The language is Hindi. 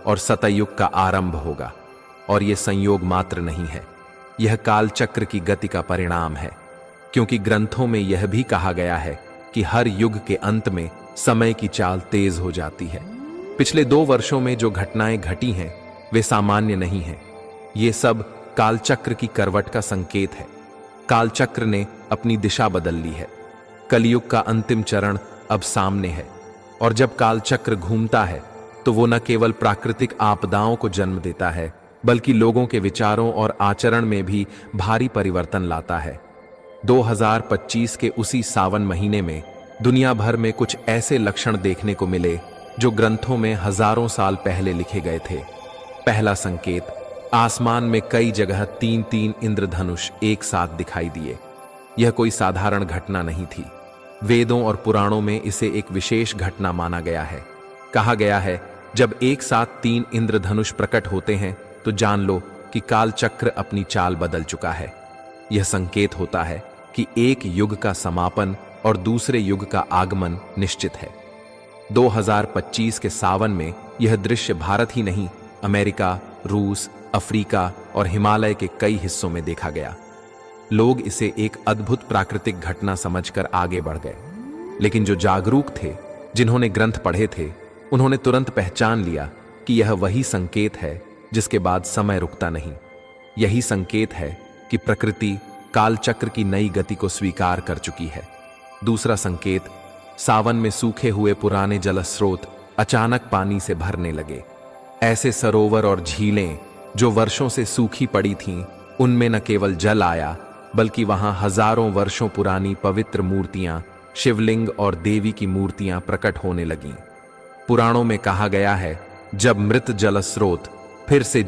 और सतयुग का आरंभ होगा। और यह संयोग मात्र नहीं है, यह कालचक्र की गति का परिणाम है, क्योंकि ग्रंथों में यह भी कहा गया है कि हर युग के अंत में समय की चाल तेज हो जाती है। पिछले 2 वर्षों में जो घटनाएं घटी हैं वे सामान्य नहीं हैं। ये सब कालचक्र की करवट का संकेत है। कालचक्र ने अपनी दिशा बदल ली है। कलयुग का अंतिम चरण अब सामने है, और जब कालचक्र घूमता है तो वो न केवल प्राकृतिक आपदाओं को जन्म देता है, बल्कि लोगों के विचारों और आचरण में भी भारी परिवर्तन लाता है। 2025 के उसी सावन महीने में दुनिया भर में कुछ ऐसे लक्षण देखने को मिले जो ग्रंथों में हजारों साल पहले लिखे गए थे। पहला संकेत, आसमान में कई जगह 3-3 इंद्रधनुष एक साथ दिखाई दिए। यह कोई साधारण घटना नहीं थी। वेदों और पुराणों में इसे एक विशेष घटना माना गया है। कहा गया है, जब एक साथ 3 इंद्रधनुष प्रकट होते हैं तो जान लो कि कालचक्र अपनी चाल बदल चुका है। यह संकेत होता है कि एक युग का समापन और दूसरे युग का आगमन निश्चित है। 2025 के सावन में यह दृश्य भारत ही नहीं, अमेरिका, रूस, अफ्रीका और हिमालय के कई हिस्सों में देखा गया। लोग इसे एक अद्भुत प्राकृतिक घटना समझकर आगे बढ़ गए, लेकिन जो जागरूक थे, जिन्होंने ग्रंथ पढ़े थे, उन्होंने तुरंत पहचान लिया कि यह वही संकेत है जिसके बाद समय रुकता नहीं। यही संकेत है कि प्रकृति कालचक्र की नई गति को स्वीकार कर चुकी है। दूसरा संकेत, सावन में सूखे हुए पुराने जलस्रोत अचानक पानी से भरने लगे। ऐसे सरोवर और झीलें जो वर्षों से सूखी पड़ी थीं, उनमें न केवल जल आया, बल्कि वहां हजारों वर्षों पुरानी पवित्र मूर्तियां, शिवलिंग और देवी की मूर्तियां प्रकट होने लगीं। पुराणों में कहा गया है, जब मृत जलस्रोत फिर से